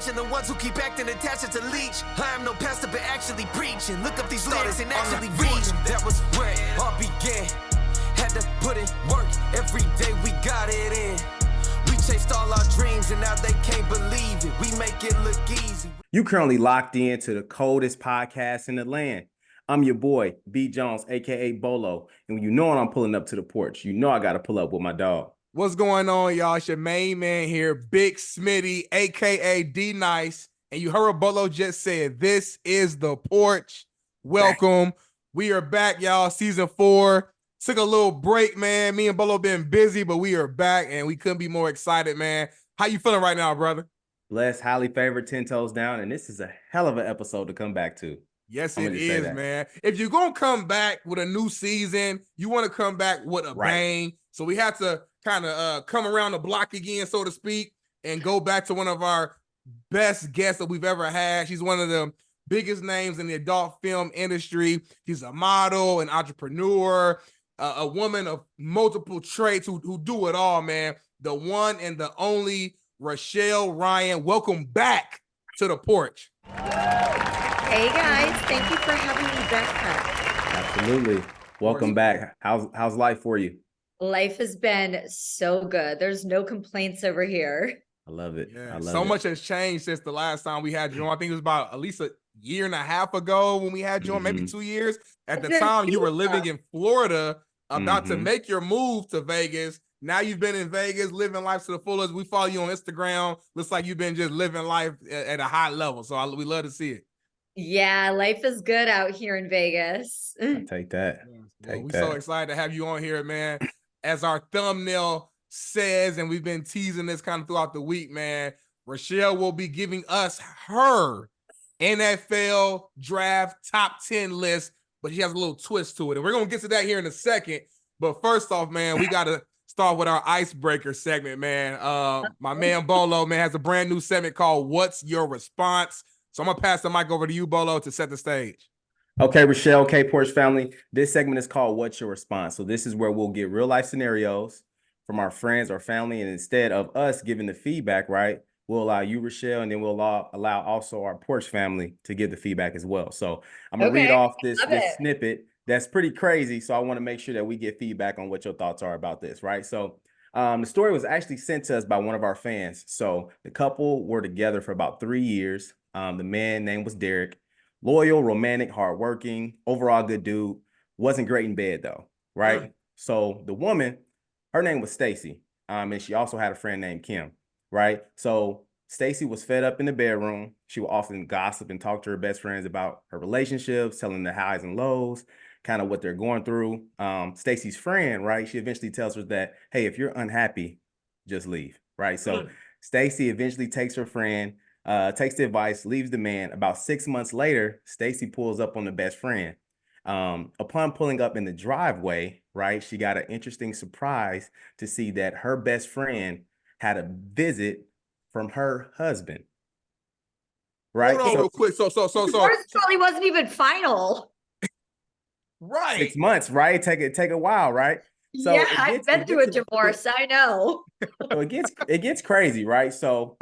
Imagine the ones who keep acting attached to leech. I am no pastor, but actually preaching. Look up these lyrics and actually read. That was where it all began. Had to put in work. Every day we got it in. We chased all our dreams and now they can't believe it. We make it look easy. You currently locked in to the coldest podcast in the land. I'm your boy, B. Jones, a.k.a. Bolo. And when you know when I'm pulling up to the porch, you know I got to pull up with my dog. What's going on, y'all? It's your main man here, Big Smitty, a.k.a. D-Nice. And you heard what Bolo just said. This is the porch. Welcome. We are back, y'all. Season 4. Took a little break, man. Me and Bolo been busy, but we are back, and we couldn't be more excited, man. How you feeling right now, brother? Blessed, highly favored, 10 toes down. And this is a hell of an episode to come back to. Yes, it is, man. If you're going to come back with a new season, you want to come back with a bang. So we have to kind of come around the block again, so to speak, and go back to one of our best guests that we've ever had. She's one of the biggest names in the adult film industry. She's a model, an entrepreneur, a woman of multiple traits who do it all, man. The one and the only Richelle Ryan. Welcome back to the porch. Hey guys, thank you for having me back. Absolutely. Welcome back. How's life for you? Life has been so good. There's no complaints over here. I love it. Yeah, so much has changed since the last time we had you on. I think it was about at least a year and a half ago when we had you on, maybe 2 years. At the time, you were living in Florida, about to make your move to Vegas. Now you've been in Vegas, living life to the fullest. We follow you on Instagram. Looks like you've been just living life at a high level. So we love to see it. Yeah, life is good out here in Vegas. I'll take that. We're so excited to have you on here, man. As our thumbnail says, and we've been teasing this kind of throughout the week, man, Richelle will be giving us her NFL draft top 10 list, but she has a little twist to it. And we're going to get to that here in a second. But first off, man, we got to start with our icebreaker segment, man. My man Bolo, man, has a brand new segment called What's Your Response? So I'm going to pass the mic over to you, Bolo, to set the stage. Okay, Richelle, okay, Porch family. This segment is called What's Your Response? So this is where we'll get real life scenarios from our friends or family. And instead of us giving the feedback, right, we'll allow you, Richelle, and then we'll allow also our Porch family to give the feedback as well. So I'm going to read off this snippet that's pretty crazy. So I want to make sure that we get feedback on what your thoughts are about this, right? So the story was actually sent to us by one of our fans. So the couple were together for about 3 years. The man name was Derek. Loyal, romantic, hardworking, overall good dude. Wasn't great in bed though, right? So the woman, her name was Stacy, and she also had a friend named Kim, right? So Stacy was fed up in the bedroom. She would often gossip and talk to her best friends about her relationships, telling the highs and lows, kind of what they're going through. Stacy's friend, right? She eventually tells her that, hey, if you're unhappy, just leave, right? So Stacy eventually takes her friend, takes the advice, leaves the man. About 6 months later, Stacy pulls up on the best friend. Upon pulling up in the driveway, right, she got an interesting surprise to see that her best friend had a visit from her husband. Right? Hold on real quick. So. Yours probably wasn't even final. Right. 6 months, right? Take a while, right? So yeah, I've been through a divorce. I know. So it gets crazy, right? So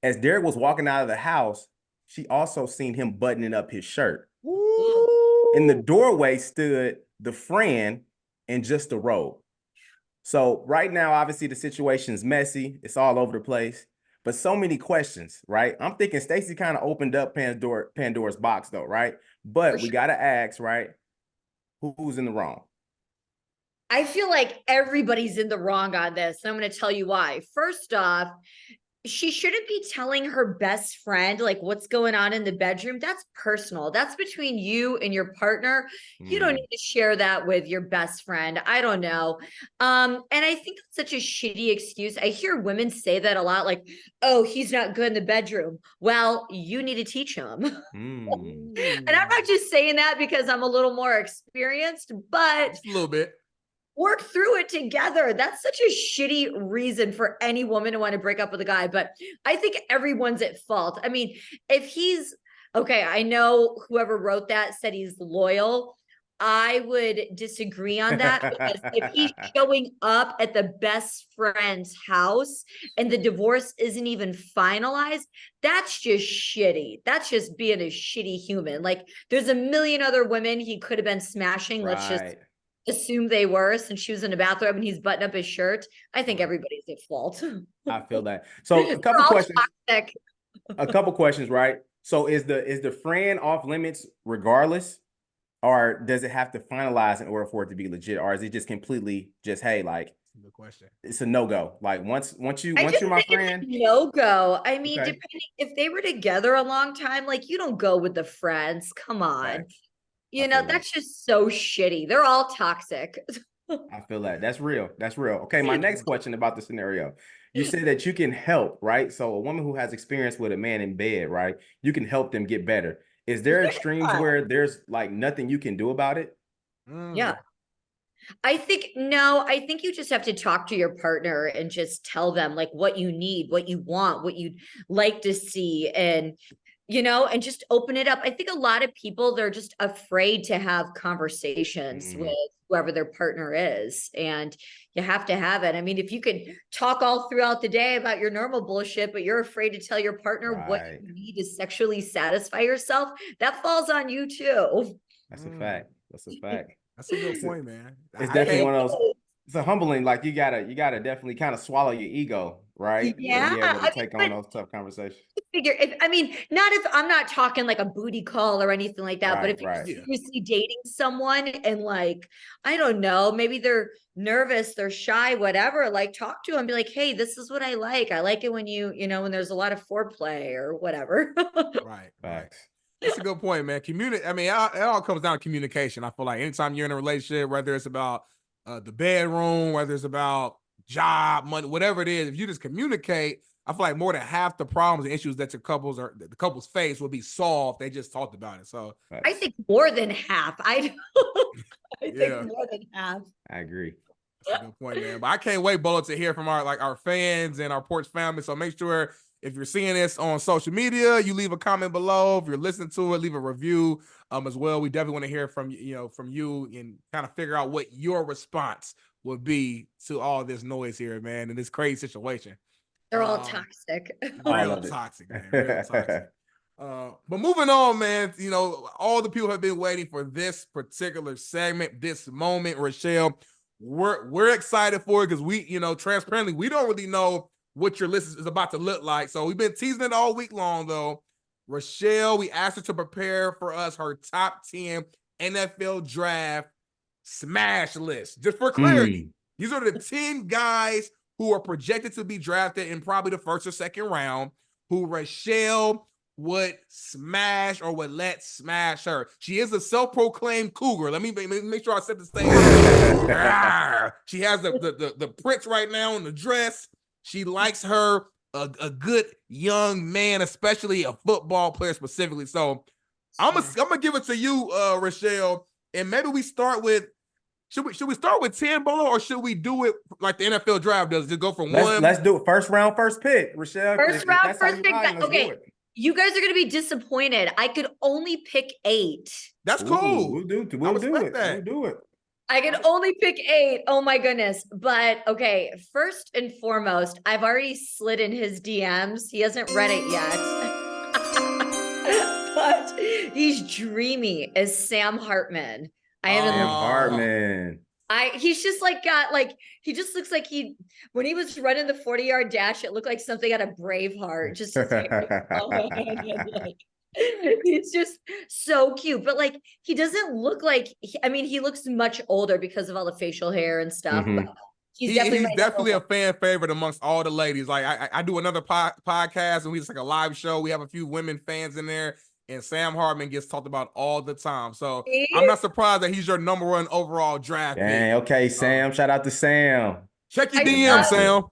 as Derek was walking out of the house, she also seen him buttoning up his shirt. Ooh. In the doorway stood the friend in just a robe. So right now, obviously, the situation is messy. It's all over the place. But so many questions, right? I'm thinking Stacy kind of opened up Pandora's box, though, right? But we got to ask, right? Who's in the wrong? I feel like everybody's in the wrong on this. And I'm going to tell you why. First off, she shouldn't be telling her best friend like what's going on in the bedroom. That's personal. That's between you and your partner. You don't need to share that with your best friend. I don't know. And I think that's such a shitty excuse. I hear women say that a lot, like, oh, he's not good in the bedroom. Well, you need to teach him. And I'm not just saying that because I'm a little more experienced, but just a little bit. Work through it together. That's such a shitty reason for any woman to want to break up with a guy. But I think everyone's at fault. I mean, if he's okay, I know whoever wrote that said he's loyal. I would disagree on that because if he's showing up at the best friend's house and the divorce isn't even finalized, that's just shitty. That's just being a shitty human. Like, there's a million other women he could have been smashing. Let's just assume they were, since she was in a bathrobe and he's buttoning up his shirt. I think everybody's at fault. I feel that. So a couple questions. Toxic. A couple questions, right? So is the friend off limits regardless? Or does it have to finalize in order for it to be legit? Or is it just completely just, hey, like, good question. It's a no-go. Like once you're my friend. No-go. I mean, depending if they were together a long time, like, you don't go with the friends. Come on. Right. You know, that's just so shitty. They're all toxic. I feel that. That's real. That's real. Okay, my next question about the scenario. You said that you can help, right? So a woman who has experience with a man in bed, right? You can help them get better. Is there extremes where there's like nothing you can do about it? Yeah. I think you just have to talk to your partner and just tell them like what you need, what you want, what you'd like to see, and and just open it up. I think a lot of people, they're just afraid to have conversations with whoever their partner is, and you have to have it. I mean, if you could talk all throughout the day about your normal bullshit, but you're afraid to tell your partner what you need to sexually satisfy yourself, that falls on you too. That's a fact. That's a fact. That's a good point, man. It's definitely one of those. It's a humbling. Like you gotta definitely kind of swallow your ego, right? Yeah, to be able to take on those tough conversations. Not if I'm not talking like a booty call or anything like that, but if you're seriously dating someone and like, I don't know, maybe they're nervous, they're shy, whatever, like talk to them, be like, hey, this is what I like. I like it when when there's a lot of foreplay or whatever. Right. Facts. That's a good point, man. I mean, it all comes down to communication. I feel like anytime you're in a relationship, whether it's about the bedroom, whether it's about job, money, whatever it is, if you just communicate, I feel like more than half the problems and issues that the couples face will be solved. They just talked about it. So I think more than half. I think more than half. I agree. That's a good point, man. But I can't wait, Bolo, to hear from our fans and our Porch family. So make sure if you're seeing this on social media, you leave a comment below. If you're listening to it, leave a review as well. We definitely want to hear from you and kind of figure out what your response would be to all this noise here, man, in this crazy situation. They're all toxic. Real toxic, man. Real toxic. But moving on, man, all the people have been waiting for this particular segment, this moment. Richelle, we're excited for it because we, transparently, we don't really know what your list is about to look like. So we've been teasing it all week long, though. Richelle, we asked her to prepare for us her top 10 NFL draft smash list. Just for clarity, these are the 10 guys who are projected to be drafted in probably the first or second round, who Richelle would smash or would let smash her. She is a self-proclaimed cougar. Let me make sure I set the stage. She has the prints right now in the dress. She likes her a good young man, especially a football player specifically. So I'm gonna give it to you, Richelle, and maybe we start with. Should we start with 10, Bolo, or should we do it like the NFL draft does? Just go from one. Let's do it. First round, first pick, Richelle. First round, first pick. Okay, you guys are gonna be disappointed. I could only pick 8. That's cool. We'll do it. We'll do it. I can only pick 8. Oh my goodness. But okay, first and foremost, I've already slid in his DMs. He hasn't read it yet. But he's dreamy as Sam Hartman. Sam Hartman. He's just he just looks like when he was running the 40-yard dash, it looked like something out of Braveheart. Just he's just so cute, but like he doesn't look like he looks much older because of all the facial hair and stuff. But he's definitely a fan favorite amongst all the ladies. Like I do another podcast and we just like a live show. We have a few women fans in there, and Sam Hartman gets talked about all the time. So I'm not surprised that he's your number 1 overall draft pick. Okay, Sam. Shout out to Sam. Check your DM, Sam.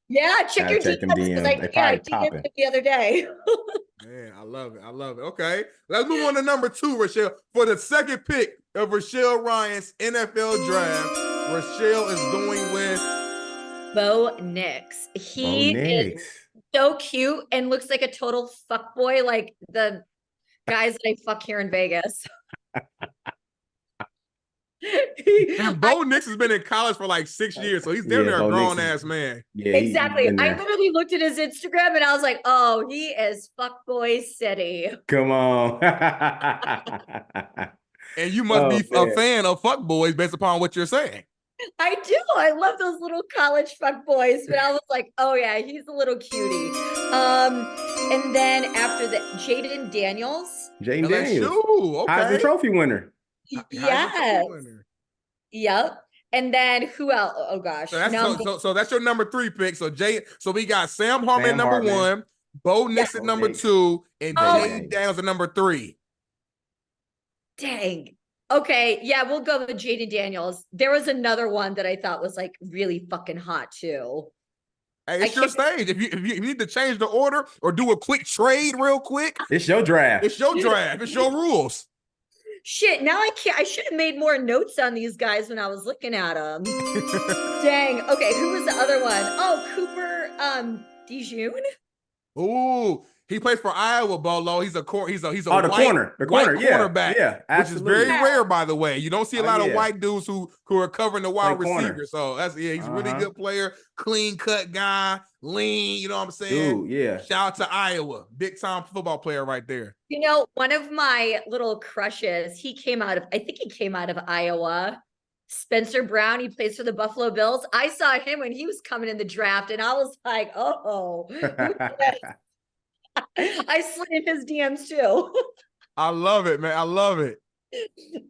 Yeah, check your DMs because I DM'd it the other day. Man, I love it. Okay, let's move on to number 2, Richelle. For the second pick of Richelle Ryan's NFL draft, Richelle is going with Bo Nix. He is so cute and looks like a total fuckboy, like the guys that I fuck here in Vegas. And Bo Nix has been in college for like 6 years, so he's damn near a grown-ass man. Yeah, exactly. I literally looked at his Instagram and I was like, oh, he is fuckboy city. Come on. And you must be a fan of fuckboys based upon what you're saying. I do. I love those little college fuckboys, but I was like, oh yeah, he's a little cutie. And then after that, Jaden Daniels. Jaden Daniels. Okay. Heisman Trophy winner. Yes. Yep. And then who else? Oh gosh. So that's your number 3 pick. So we got Sam Hartman at number 1, Bo Nix at number 2, and Jaden Daniels at number 3. Dang. Okay, yeah, we'll go with Jaden Daniels. There was another one that I thought was like really fucking hot too. Hey, it's your stage. If you need to change the order or do a quick trade real quick, it's your draft. It's your draft. It's your rules. Shit, now I can't. I should have made more notes on these guys when I was looking at them. Dang. Okay, who was the other one? Oh, Cooper DeJean. Ooh, he plays for Iowa, Bolo. He's a corner, cornerback. Yeah, absolutely. Which is very rare, by the way. You don't see a lot of white dudes who are covering the wide receiver. So he's a really good player, clean cut guy, lean. You know what I'm saying? Dude, yeah. Shout out to Iowa, big time football player right there. You know, one of my little crushes. I think he came out of Iowa. Spencer Brown, he plays for the Buffalo Bills. I saw him when he was coming in the draft, and I was like, oh. I slid in his DMs too. I love it, man. I love it.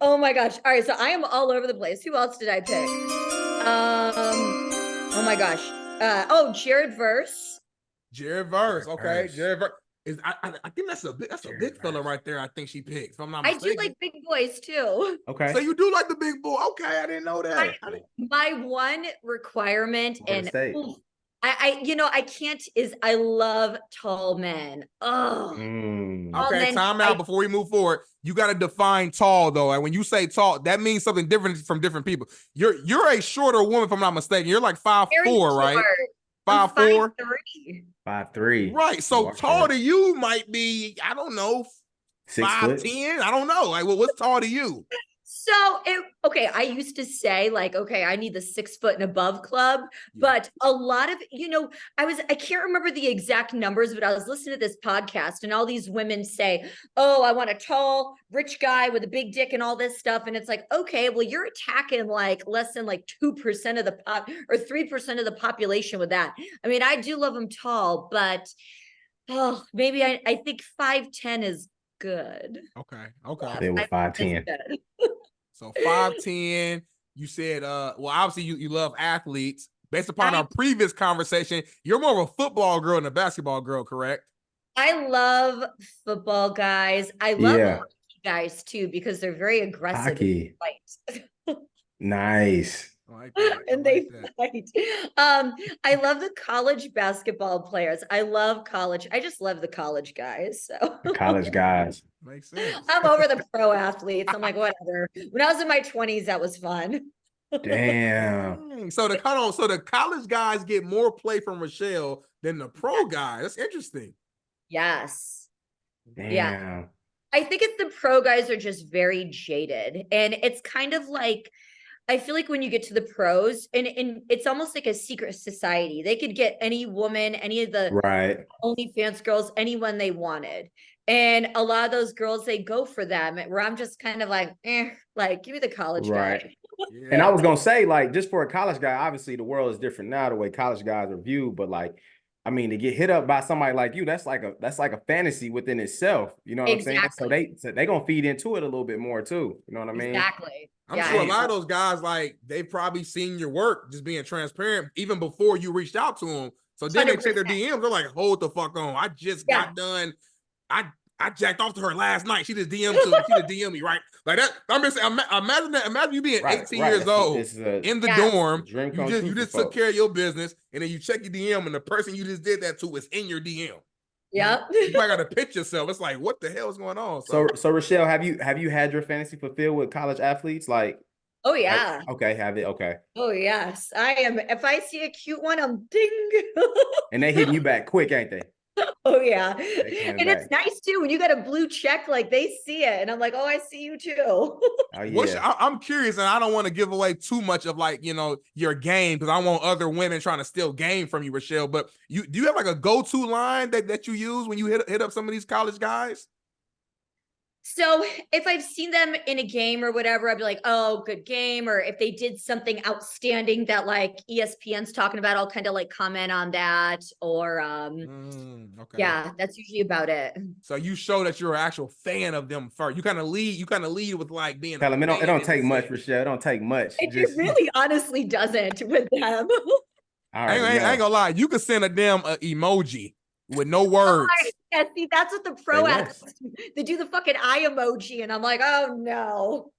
Oh my gosh. All right, so I am all over the place. Who else did I pick? Oh my gosh. Jared Verse. Jared Verse. Okay. Jared Verse. I think that's a big fella right there. I think she picked. If I'm not mistaken. I do like big boys too. Okay. So you do like the big boy. Okay, I didn't know that. My one requirement, and I can't, is I love tall men. Oh. Okay, time out before we move forward. You got to define tall though. Like when you say tall, that means something different from different people. You're a shorter woman, if I'm not mistaken. You're like 5'4", right? 5'4", 5'3". Right. So tall to you might be, I don't know, 5'10". I don't know. Like, what's tall to you? So I used to say like, okay, I need the 6 foot and above club, but a lot of, I can't remember the exact numbers, but I was listening to this podcast and all these women say, oh, I want a tall, rich guy with a big dick and all this stuff. And it's like, okay, well, you're attacking like less than like 2% of the pop or 3% of the population with that. I mean, I do love them tall, but maybe I think 5'10" is good. Okay. They were 5'10". So 5'10", you said, well, obviously you love athletes. Based upon our previous conversation, you're more of a football girl than a basketball girl, correct? I love football guys. I love hockey guys too, because they're very aggressive. Hockey. And fight. Nice. And they fight. I love the college basketball players. I just love the college guys. So college guys. Makes sense. I'm over the pro athletes. I'm like, whatever. When I was in my 20s, that was fun. Damn. So the college guys get more play from Richelle than the pro guys. That's interesting. Yes. Damn. Yeah. I think it's the pro guys are just very jaded. And it's kind of like, I feel like when you get to the pros, and it's almost like a secret society. They could get any woman, any of the OnlyFans girls, anyone they wanted. And a lot of those girls, they go for them, where I'm just kind of like, give me the college guy. Yeah. And I was going to say, like, just for a college guy, obviously the world is different now, the way college guys are viewed. But like, I mean, to get hit up by somebody like you, that's like a fantasy within itself. You know what I'm saying? So they going to feed into it a little bit more too. You know what I mean? Exactly. I'm sure a lot of those guys, like, they've probably seen your work, just being transparent, even before you reached out to them. So then 100%. They check their DMs. They're like, hold the fuck on. I just got done. I jacked off to her last night. She just DM'd me, right? Like that. I'm just saying, imagine that. Imagine you being 18 years old in the dorm. You just took care of your business, and then you check your DM, and the person you just did that to is in your DM. Yep. You probably got to pitch yourself. It's like, what the hell is going on? So Richelle, have you had your fantasy fulfilled with college athletes? Like, oh yeah. Have it. Okay. Oh yes, I am. If I see a cute one, I'm ding. And they hitting you back quick, ain't they? Oh yeah. coming And it's back. nice too when you got a blue check, like they see it. And I'm like, oh, I see you too. Oh yeah. I'm curious, and I don't want to give away too much of like, your game, because I want other women trying to steal game from you, Richelle. But do you have like a go-to line that you use when you hit up some of these college guys? So if I've seen them in a game or whatever, I'd be like, oh, good game. Or if they did something outstanding that like ESPN's talking about, I'll kind of like comment on that. Or Okay. yeah, that's usually about it. So you show that you're an actual fan of them first. You kind of lead with like being Tell them it don't take much, sense. Richelle. It don't take much. It really honestly doesn't with them. I ain't gonna lie. You could send a damn emoji with no words. Yeah, see, that's what the pro athletes do. They do the fucking eye emoji, and I'm like, oh no.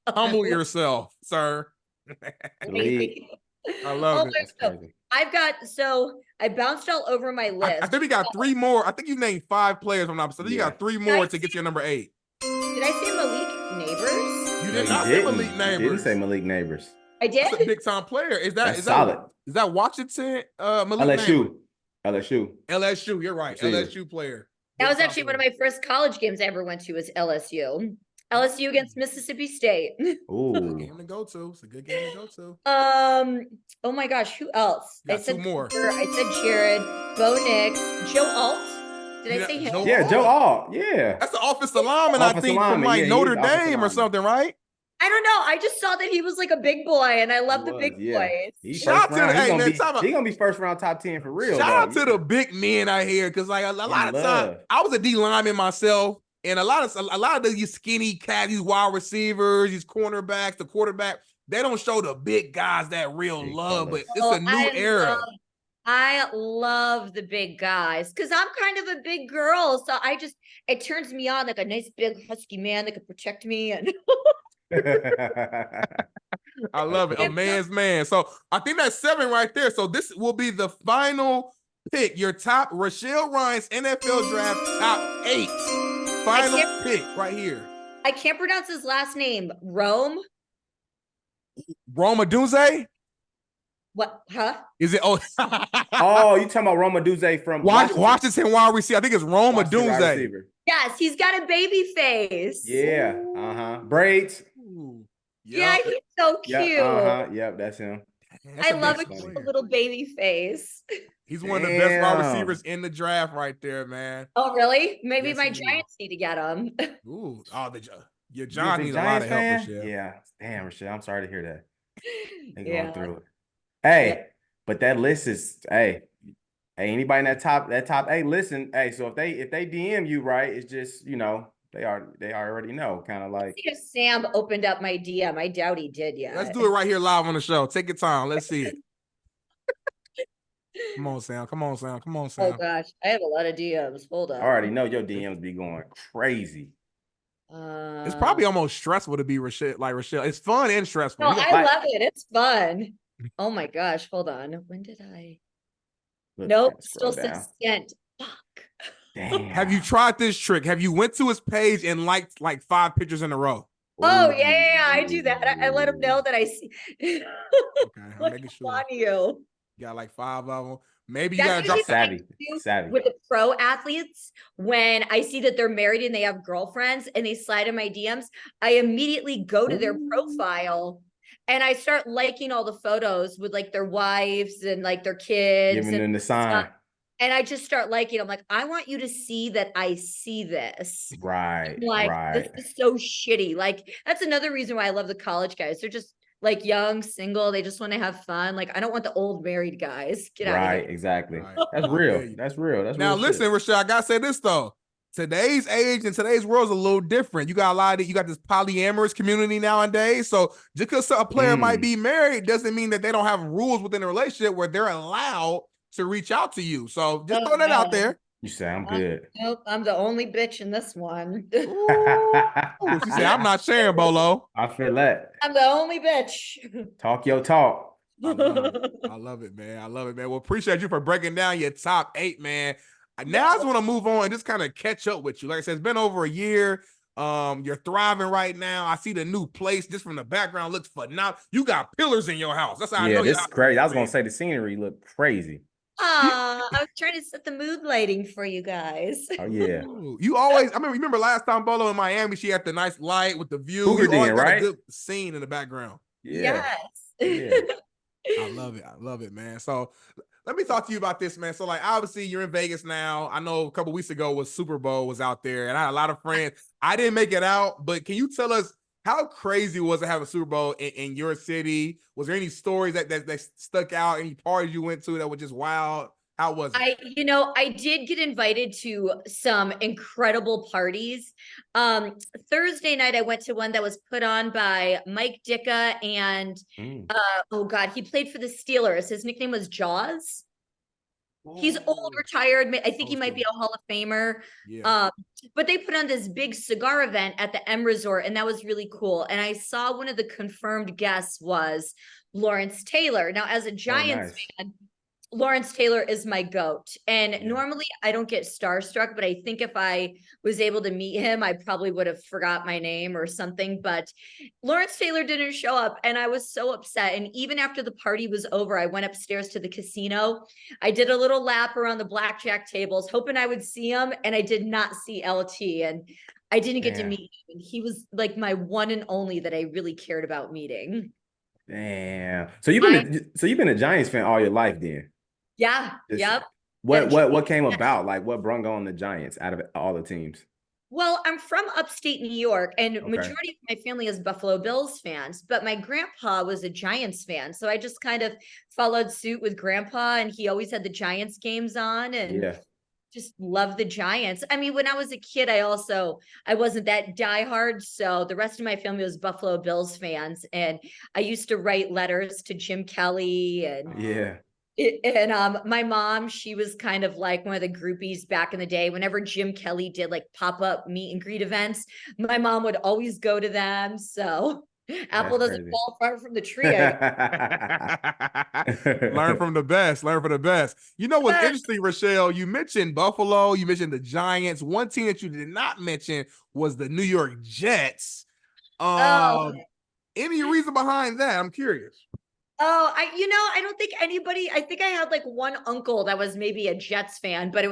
Humble yourself, sir. I love it. So I bounced all over my list. I think we got 3 more. I think you named 5 players from opposite. You got 3 more to get to your number 8. Did I say Malik Neighbors? You did not say Malik Neighbors. You didn't say Malik Neighbors. I did. That's a big time player. Is that solid? Is that Washington? Malik LSU. You're right. LSU player. That was actually one of my first college games I ever went to. Was LSU. LSU against Mississippi State. Ooh, game to go to. It's a good game to go to. Oh my gosh, who else? I said 2 more. I said Jared, Bo Nix, Joe Alt. Did I say him? Yeah, Joe Alt. Yeah, that's the offensive lineman. I think from like Notre Dame or something, right? I don't know. I just saw that he was like a big boy, and I love the big boys. Shout out to he's gonna be first round top 10 for real. Shout out to the big men out here, because like a lot of times I was a D lineman myself, and a lot of these skinny cats, these wide receivers, these cornerbacks, the quarterback, they don't show the big guys that real love. But it's a new era. I love the big guys because I'm kind of a big girl, so it turns me on, like a nice big husky man that could protect me and. I love it. A man's man. So I think that's 7 right there. So this will be the final pick. Your top Richelle Ryan's NFL draft top 8. Final pick right here. I can't pronounce his last name. Rome Adunze? What? Huh? Is it? Oh, you talking about Rome Adunze from Washington wide receiver? I think it's Rome Adunze. Yes, he's got a baby face. Yeah. Braids. Yep. Yeah, he's so cute. Yep, that's him. I love a cute little baby face. He's one of the best wide receivers in the draft right there, man. Oh, really? Maybe my Giants need to get him. Ooh, your Giants need a lot of help, Richelle. Yeah. Damn, Richelle, I'm sorry to hear that. They going through it. Hey, but that list is anybody in that top 8, listen, so if they DM you, right, it's just, they already know, kind of like. Let's see if Sam opened up my DM. I doubt he did yet. Let's do it right here live on the show. Take your time. Let's see it. Come on, Sam. Oh gosh, I have a lot of DMs. Hold on. I already know your DMs be going crazy. It's probably almost stressful to be Richelle. It's fun and stressful. No, I love it. It's fun. Oh my gosh, hold on. When did I? Nope, still says sent. Fuck. Damn. Have you tried this trick? Have you went to his page and liked like 5 pictures in a row? Oh yeah, I do that. I let him know that I see. Okay, I'm making sure. On you. You got like 5 of them. Maybe you gotta drop savvy with the pro athletes. When I see that they're married and they have girlfriends and they slide in my DMs, I immediately go to their profile and I start liking all the photos with like their wives and like their kids, giving them the sign. And I just start liking. I'm like, I want you to see that I see this. Right. This is so shitty. Like that's another reason why I love the college guys. They're just like young, single. They just want to have fun. Like I don't want the old married guys. Get out of here. Right, exactly. That's real. That's real. Now listen, Richelle, I gotta say this though. Today's age and today's world is a little different. You got you got this polyamorous community nowadays. So just because a player might be married doesn't mean that they don't have rules within a relationship where they're allowed to reach out to you. So just throw that out there. You sound good. Nope, I'm the only bitch in this one. Ooh, she said, I'm not sharing, Bolo. I feel that. I'm the only bitch. Talk your talk. I love it, man. Well, appreciate you for breaking down your top 8, man. Now I just want to move on and just kind of catch up with you. Like I said, it's been over a year. You're thriving right now. I see the new place just from the background looks phenomenal. You got pillars in your house. That's how I know. This is crazy. I was gonna say the scenery looked crazy. I was trying to set the mood lighting for you guys. Oh yeah, Ooh, you always, I remember last time Bolo in Miami, she had the nice light with the view. Cougar You always Den, got a right? good scene in the background. Yeah, Yes. yeah. I love it. I love it, man. So let me talk to you about this, man. So, like, obviously, you're in Vegas now. I know a couple weeks ago was Super Bowl was out there, and I had a lot of friends. I didn't make it out, but can you tell us how crazy was it having a Super Bowl in your city? Was there any stories that stuck out? Any parties you went to that were just wild? How was it? I did get invited to some incredible parties. Thursday night I went to one that was put on by Mike Ditka and Mm. oh God, he played for the Steelers. His nickname was Jaws. He's old, Ooh, retired. I think he old might be school. a Hall of Famer. Yeah. But they put on this big cigar event at the M Resort, and that was really cool. And I saw one of the confirmed guests was Lawrence Taylor. Now, as a Oh, Giants nice. fan, Lawrence Taylor is my goat. And Yeah. normally I don't get starstruck, but I think if I was able to meet him, I probably would have forgot my name or something. But Lawrence Taylor didn't show up and I was so upset. And even after the party was over, I went upstairs to the casino. I did a little lap around the blackjack tables, hoping I would see him. And I did not see LT. And I didn't get to Damn. meet him. And he was like my one and only that I really cared about meeting. Damn. So you've been a Giants fan all your life then? Yeah. Just Yep. what came Yes. about? Like what brung on the Giants out of all the teams? Well, I'm from upstate New York, and Okay. majority of my family is Buffalo Bills fans, but my grandpa was a Giants fan. So I just kind of followed suit with grandpa, and he always had the Giants games on and Yeah. just loved the Giants. I mean, when I was a kid, I wasn't that diehard. So the rest of my family was Buffalo Bills fans. And I used to write letters to Jim Kelly and Yeah. my mom, she was kind of like one of the groupies back in the day. Whenever Jim Kelly did like pop-up meet and greet events, my mom would always go to them. So apple That's doesn't crazy. fall far from the tree. Learn from the best. Learn from the best. You know what's guess. interesting, Richelle? You mentioned Buffalo. You mentioned the Giants. One team that you did not mention was the New York Jets. Oh, Any reason behind that? I'm curious. I don't think anybody, I think I had like one uncle that was maybe a Jets fan, but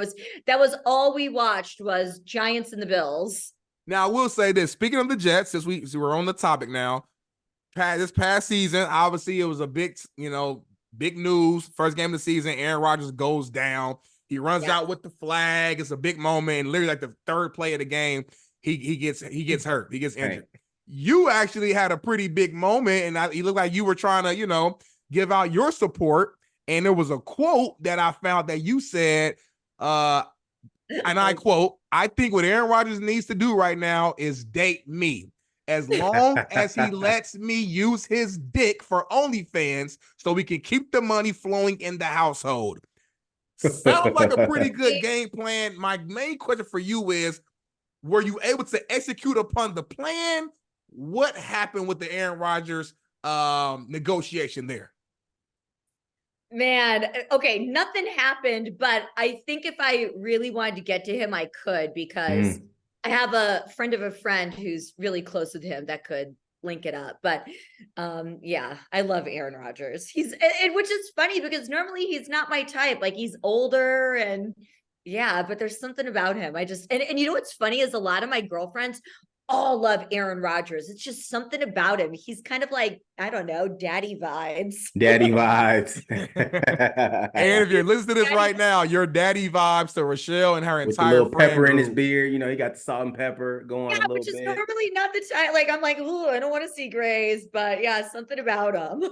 that was all we watched was Giants and the Bills. Now, I will say this. Speaking of the Jets, since we're on the topic now, this past season, obviously it was a big, big news. First game of the season, Aaron Rodgers goes down. He runs out with the flag. It's a big moment. And literally like the third play of the game, he gets hurt. He gets injured. You actually had a pretty big moment, and you look like you were trying to, give out your support. And there was a quote that I found that you said, and I quote, "I think what Aaron Rodgers needs to do right now is date me. As long as he lets me use his dick for OnlyFans so we can keep the money flowing in the household." Sounds like a pretty good game plan. My main question for you is, were you able to execute upon the plan? What happened with the Aaron Rodgers negotiation there? Man, okay, nothing happened, but I think if I really wanted to get to him, I could because I have a friend of a friend who's really close with him that could link it up. But yeah, I love Aaron Rodgers. Which is funny because normally he's not my type. Like he's older and yeah, but there's something about him. And you know what's funny is a lot of my girlfriends all love Aaron Rodgers. It's just something about him. He's kind of like, I don't know, daddy vibes. Daddy vibes. And if you're listening to this right now, your daddy vibes to Richelle and her With the entire little friend pepper in his group. beard, he got the salt and pepper going a little which is bit. normally not the time. Like I'm like, ooh, I don't want to see grays, but yeah, something about him.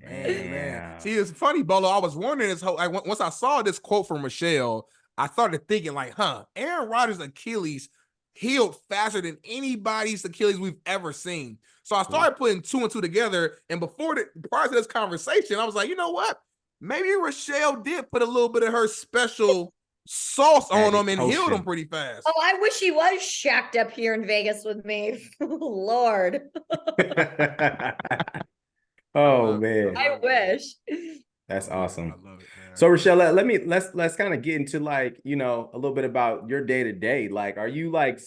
Man. See, it's funny, Bolo. I was wondering once I saw this quote from Richelle, I started thinking like, Aaron Rodgers' Achilles healed faster than anybody's Achilles we've ever seen. So I started putting two and two together. And prior to this conversation, I was like, you know what? Maybe Richelle did put a little bit of her special sauce on him and healed him pretty fast. Oh, I wish he was shacked up here in Vegas with me. Lord. Oh man. I wish. That's awesome. I love it, man. So Richelle, let's kind of get into like, a little bit about your day to day. Like, are you like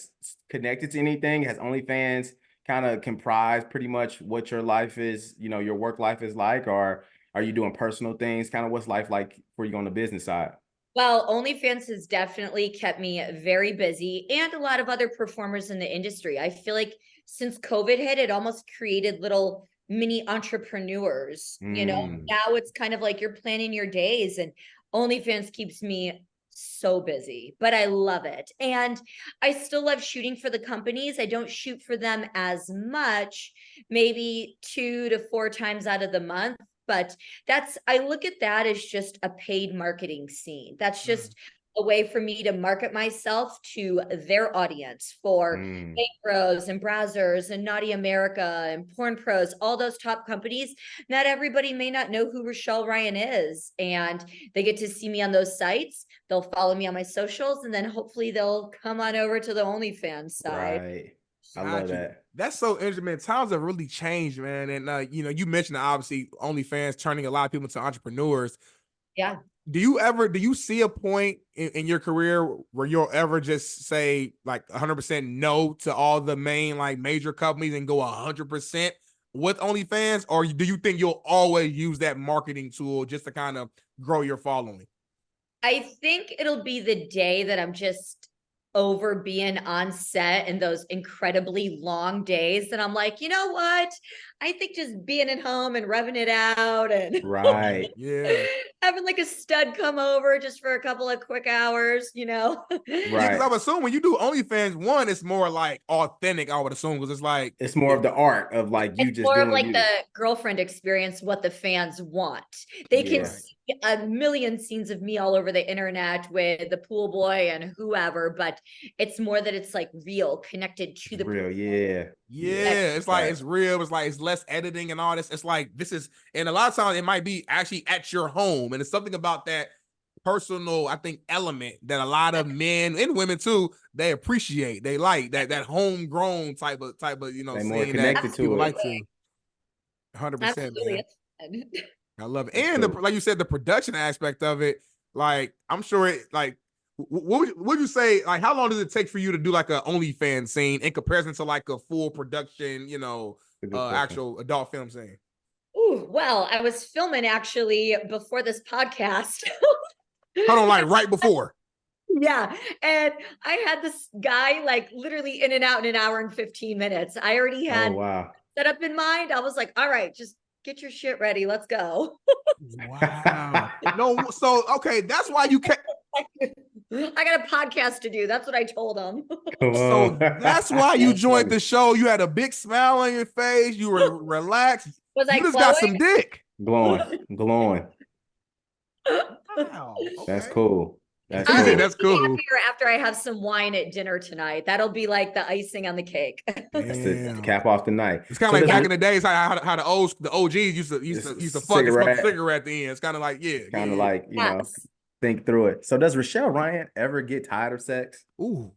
connected to anything? Has OnlyFans kind of comprised pretty much what your life is, your work life is like, or are you doing personal things? Kind of what's life like for you on the business side? Well, OnlyFans has definitely kept me very busy, and a lot of other performers in the industry. I feel like since COVID hit, it almost created little mini entrepreneurs. Now it's kind of like you're planning your days, and OnlyFans keeps me so busy, but I love it. And I still love shooting for the companies. I don't shoot for them as much, maybe 2 to 4 times out of the month. But I look at that as just a paid marketing scene. That's just a way for me to market myself to their audience for Bank Bros and Brazzers and Naughty America and Porn Pros, all those top companies. Not everybody may not know who Richelle Ryan is, and they get to see me on those sites. They'll follow me on my socials, and then hopefully they'll come on over to the OnlyFans side. Right. I love that. That's so interesting, man. Times have really changed, man. And you mentioned obviously OnlyFans turning a lot of people into entrepreneurs. Yeah. Do you see a point in your career where you'll ever just say like 100% no to all the main like major companies and go 100% with OnlyFans? Or do you think you'll always use that marketing tool just to kind of grow your following? I think it'll be the day that I'm just over being on set in those incredibly long days that I'm like, you know what? I think just being at home and revving it out and Right. Yeah. having like a stud come over just for a couple of quick hours, Yeah, Right. because I would assume when you do OnlyFans, one, it's more like authentic, I would assume, because it's like It's more of the art of like you it's just more doing of like you. the girlfriend experience, what the fans want. They can Yeah. see a million scenes of me all over the internet with the pool boy and whoever, but it's more that it's like real, connected to the Real, yeah. Yeah, it's like Right. it's real. It's like it's less editing and all this. It's like this is, and a lot of times it might be actually at your home, and it's something about that personal, I think, element that a lot of men and women too they appreciate. They like that homegrown type of They more scene that connected to people it. like to. 100%, Absolutely. man. I love it, That's and cool. like you said, the production aspect of it. Like I'm sure it like. What would you say? Like, how long does it take for you to do like a OnlyFans scene in comparison to like a full production, Good question. actual adult film scene? Ooh, well, I was filming actually before this podcast. Hold on, like right before. Yeah. And I had this guy like literally in and out in an hour and 15 minutes. I already Oh had wow. set up in mind. I was like, all right, just get your shit ready. Let's go. Wow. No, so okay, that's why you can't. I got a podcast to do. That's what I told him. Come So on. that's why you That's joined funny. the show. You had a big smile on your face. You were relaxed. Was I You just got some glowing? dick. Glowing. Wow. That's Okay. cool. That's He I'll said cool. that's be cool. happier after I have some wine at dinner tonight. That'll be like the icing on the cake. That's the Damn. cap off the night. It's kind of So like does back it- in the days how the OGs used to fuck and smoke a cigarette at the end. It's kind of like kind of like, Yes. think through it. So does Richelle Ryan ever get tired of sex? Ooh.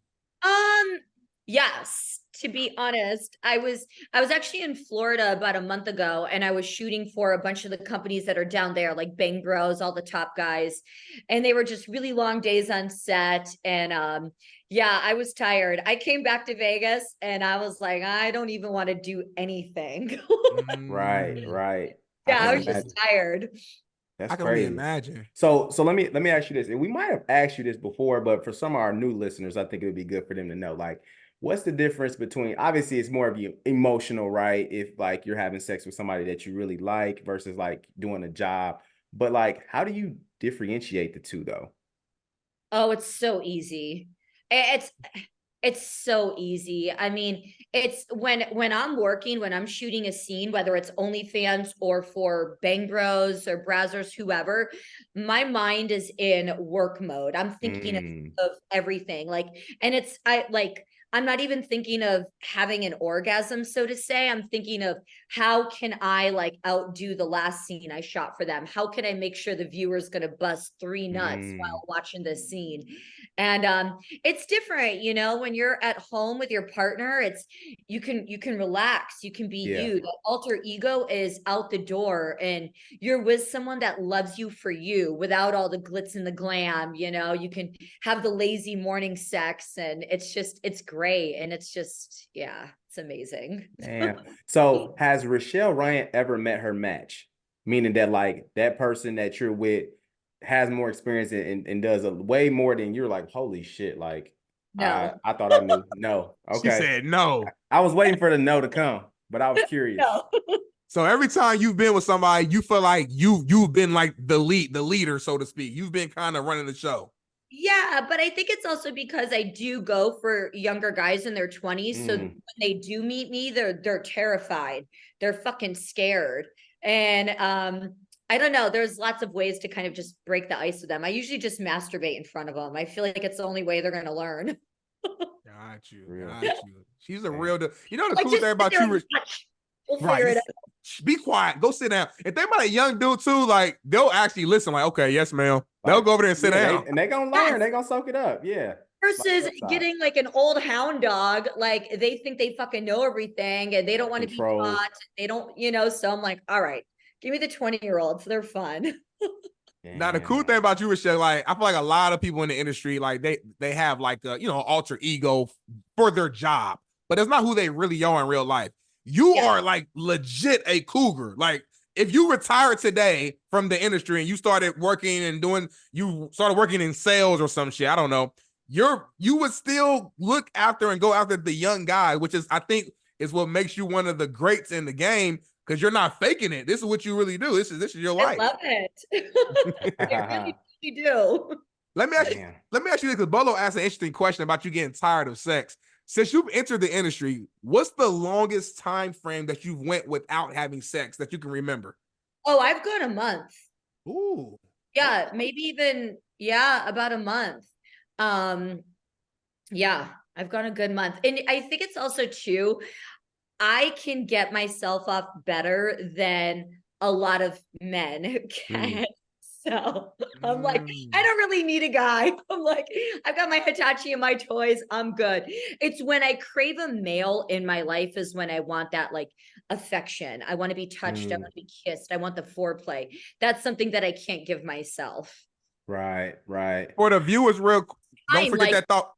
Yes, to be honest, I was actually in Florida about a month ago, and I was shooting for a bunch of the companies that are down there, like Bang Bros, all the top guys, and they were just really long days on set. And yeah, I was tired. I came back to Vegas, and I was like, I don't even want to do anything. Right. Yeah, I can was just imagine. tired. That's I can only crazy. imagine. So let me ask you this, and we might have asked you this before, but for some of our new listeners, I think it would be good for them to know, like, what's the difference between, obviously it's more of you emotional, right? If like you're having sex with somebody that you really like versus like doing a job, but like, how do you differentiate the two though? Oh, it's so easy. It's so easy. I mean, it's when I'm working, when I'm shooting a scene, whether it's OnlyFans or for Bang Bros or Brazzers, whoever, my mind is in work mode. I'm thinking of everything. Like, and I'm not even thinking of having an orgasm, so to say. I'm thinking of how can I like outdo the last scene I shot for them? How can I make sure the viewer's gonna bust 3 nuts while watching this scene? And it's different, when you're at home with your partner. It's you can relax, you can be you. The alter ego is out the door, and you're with someone that loves you for you without all the glitz and the glam. You can have the lazy morning sex, and it's great, and it's amazing. Damn. So has Richelle Ryan ever met her match? meaning that like that person that you're with has more experience and does a way more than you're like, holy shit, like No. I thought I knew. No. She Okay. said no. I was waiting for the no to come, but I was curious. No. So every time you've been with somebody, you feel like you've been like the leader, so to speak. You've been kind of running the show. Yeah, but I think it's also because I do go for younger guys in their 20s. So when they do meet me, they're terrified. They're fucking scared. And I don't know. There's lots of ways to kind of just break the ice with them. I usually just masturbate in front of them. I feel like it's the only way they're going to learn. Got you. Real. Got you. She's a real you know the Like, cool just thing about sit there you, and watch. We'll right? figure it out. Be quiet. Go sit down. If they about a young dude too, like they'll actually listen. Like, okay, yes, ma'am. They'll go over there and sit down. They gonna learn. Yes. They gonna soak it up. Yeah. Versus getting like an old hound dog, like they think they fucking know everything and they don't want to be caught. They don't, so I'm like, all right, give me the 20-year-olds. They're fun. Now the cool thing about you, Richelle, like I feel like a lot of people in the industry, like they have like a alter ego for their job, but it's not who they really are in real life. You are like legit a cougar. Like if you retired today from the industry and you started working in sales or some shit, I don't know, you would still look after and go after the young guy, which is I think is what makes you one of the greats in the game. Because you're not faking it. This is what you really do. This is your life. I love it. I really do. Let me ask you this, because Bolo asked an interesting question about you getting tired of sex. Since you've entered the industry, what's the longest time frame that you've went without having sex that you can remember? Oh, I've gone a month. Ooh. Yeah, maybe even, about a month. Yeah, I've gone a good month. And I think it's also too, I can get myself off better than a lot of men can. So I'm like, I don't really need a guy. I'm like, I've got my Hitachi and my toys. I'm good. It's when I crave a male in my life is when I want that like affection. I want to be touched. I want to be kissed. I want the foreplay. That's something that I can't give myself. Right. For the viewers, don't forget that thought.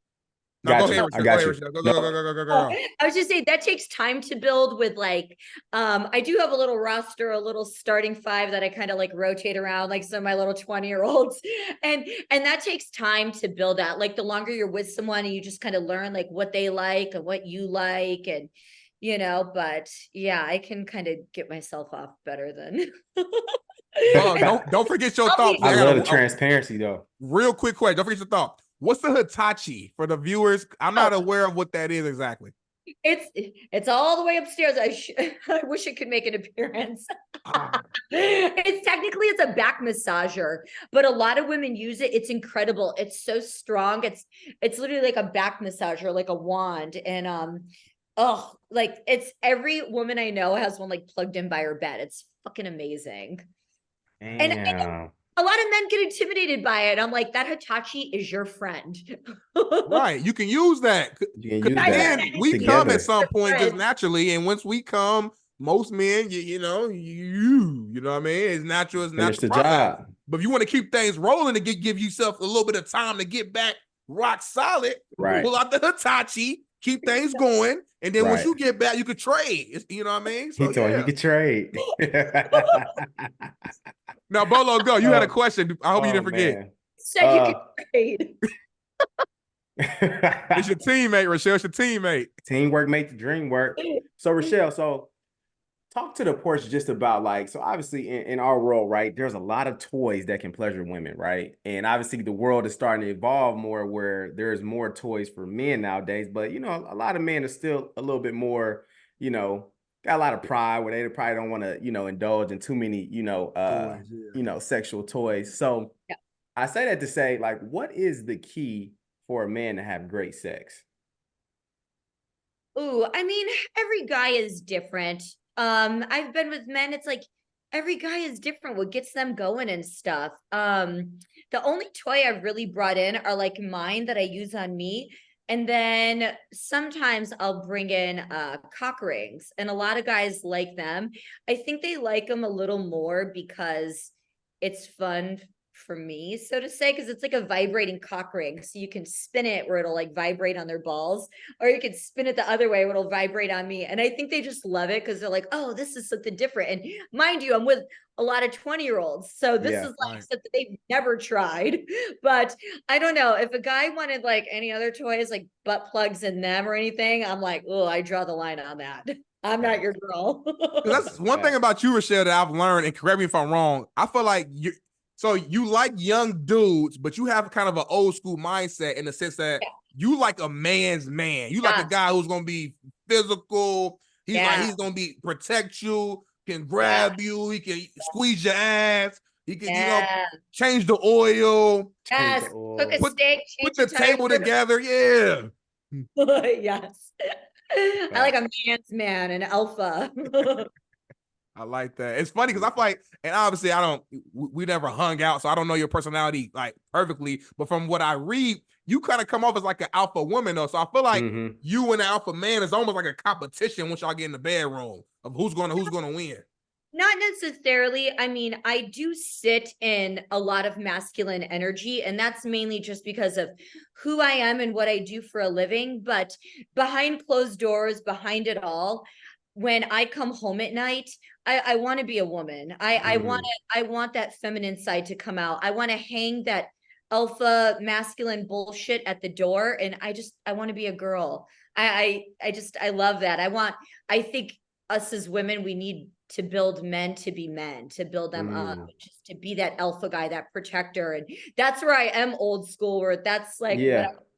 No, gotcha. Go ahead, Richelle. Go. I was just saying that takes time to build with like, I do have a little roster, a little starting 5 that I kind of like rotate around, like some of my little 20-year-olds. And that takes time to build out. Like the longer you're with someone and you just kind of learn like what they like and what you like and, but yeah, I can kind of get myself off better than. Don't forget your thoughts. I love the transparency though. Real quick question. Don't forget your thought. What's the Hitachi for the viewers? I'm not aware of what that is exactly. It's all the way upstairs. I wish it could make an appearance. It's a back massager, but a lot of women use it. It's incredible. It's so strong. It's literally like a back massager, like a wand. And like it's every woman I know has one like plugged in by her bed. It's fucking amazing. And a lot of men get intimidated by it. I'm like, that Hitachi is your friend. Right. You can use that. We come at some point just naturally. And once we come, most men, you know what I mean? It's natural. It's Finish natural. the job. But if you want to keep things rolling and give yourself a little bit of time to get back rock solid, pull out the Hitachi, keep things going. And then once you get back, you could trade. You know what I mean? So, he told you could trade. Now, Bolo, go. You had a question. I hope you didn't forget. Said you could trade. It's your teammate, Richelle. It's your teammate. Teamwork make the dream work. So, Richelle, talk to the Porch just about like, so obviously in our world, right, there's a lot of toys that can pleasure women, right? And obviously the world is starting to evolve more where there's more toys for men nowadays. But, a lot of men are still a little bit more, got a lot of pride where they probably don't want to, indulge in too many, sexual toys. So I say that to say, like, what is the key for a man to have great sex? Ooh, I mean, every guy is different. I've been with men, it's like every guy is different, what gets them going and stuff. The only toy I've really brought in are like mine that I use on me. And then sometimes I'll bring in cock rings, and a lot of guys like them. I think they like them a little more because it's fun for me, so to say, because it's like a vibrating cock ring. So you can spin it where it'll like vibrate on their balls, or you can spin it the other way where it'll vibrate on me. And I think they just love it because they're like, oh, this is something different. And mind you, I'm with a lot of 20-year-olds. So this is like something they've never tried. But I don't know. If a guy wanted like any other toys, like butt plugs in them or anything, I'm like, oh, I draw the line on that. I'm not your girl. That's one thing about you, Richelle, that I've learned, and correct me if I'm wrong. I feel like you like young dudes, but you have kind of an old school mindset in the sense that you like a man's man. You like a guy who's gonna be physical. He's gonna be protect you, can grab you, he can squeeze your ass, he can change the oil. Yes, cook a steak, put the table together. Yeah. Yes. I like a man's man, an alpha. I like that. It's funny because I feel like, and obviously we never hung out, so I don't know your personality like perfectly, but from what I read, you kind of come off as like an alpha woman though. So I feel like you and the alpha man is almost like a competition once y'all get in the bedroom of who's gonna win. Not necessarily. I mean, I do sit in a lot of masculine energy, and that's mainly just because of who I am and what I do for a living. But behind closed doors, behind it all, when I come home at night, I want to be a woman. I want that feminine side to come out. I want to hang that alpha masculine bullshit at the door, and I want to be a girl. I love that. I think us as women, we need to build men to be men, to build them up, just to be that alpha guy, that protector. And that's where I am old school, where that's like,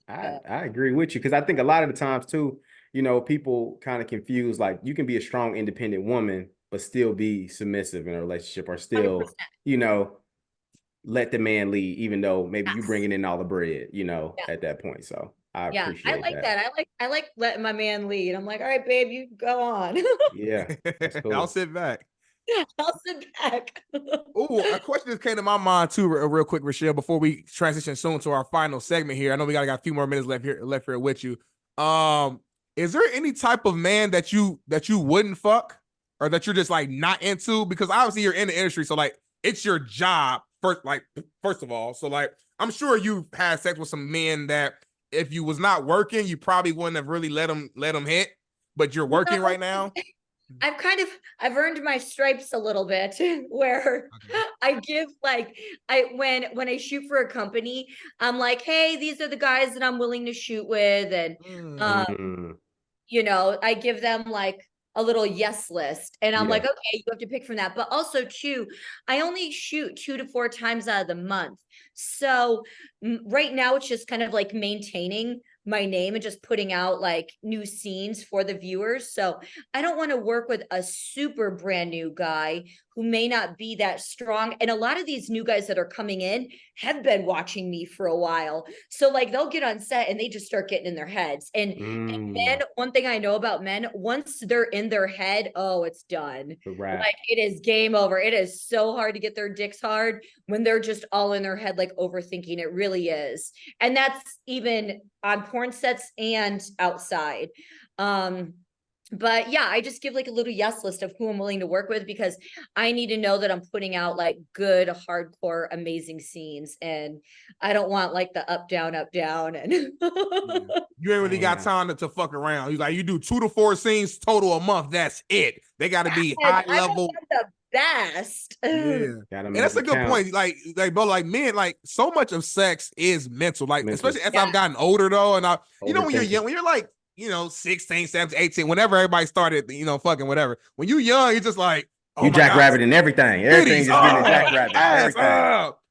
I agree with you. Because I think a lot of the times too, you know, people kind of confuse, like you can be a strong, independent woman, but still be submissive in a relationship, or still, 100%. you know, let the man lead, even though maybe you bringing in all the bread, you know, at that point. So I appreciate I like that. I like letting my man lead. I'm like, all right, babe, you go on. Yeah, that's cool. I'll sit back. I'll sit back. Oh, a question that came to my mind too, real quick, Richelle, before we transition soon to our final segment here. I know we got a few more minutes left here with you. Is there any type of man that you wouldn't fuck, or that you're just like not into? Because obviously you're in the industry, so like it's your job first of all. So like I'm sure you've had sex with some men that if you was not working, you probably wouldn't have really let them hit, but you're working right now. I've earned my stripes a little bit, where I give like, when I shoot for a company, I'm like, hey, these are the guys that I'm willing to shoot with. And, you know, I give them like a little yes list, and I'm like, okay, you have to pick from that. But also too, I only shoot 2 to 4 times out of the month. So right now it's just kind of like maintaining my name and just putting out like new scenes for the viewers. So I don't want to work with a super brand new guy who may not be that strong. And a lot of these new guys that are coming in have been watching me for a while. So like they'll get on set and they just start getting in their heads. And then one thing I know about men, once they're in their head, oh, it's done. Like it is game over. It is so hard to get their dicks hard when they're just all in their head, like overthinking. It really is. And that's even on porn sets and outside. But yeah, I just give like a little yes list of who I'm willing to work with, because I need to know that I'm putting out like good, hardcore, amazing scenes. And I don't want like the up, down, and you ain't really got time to fuck around. You do 2 to 4 scenes total a month. That's it. They got to be high level. The best. Yeah. And that's a good point. Like, bro, like men, like so much of sex is mental. Like, especially as I've gotten older though. And when you're young, when you're like, 16, 17, 18, whenever everybody started, fucking whatever. When you young, you're just like, oh, you jackrabbit and everything. Everything just getting jackrabbit.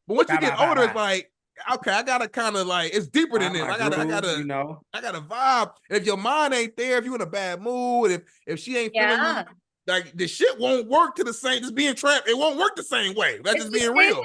But once you get older, it's like, okay, I gotta kind of like, it's deeper than this. I gotta vibe. And if your mind ain't there, if you're in a bad mood, if she ain't feeling you, like the shit won't work to the same. Just being trapped, it won't work the same way. That's just being real.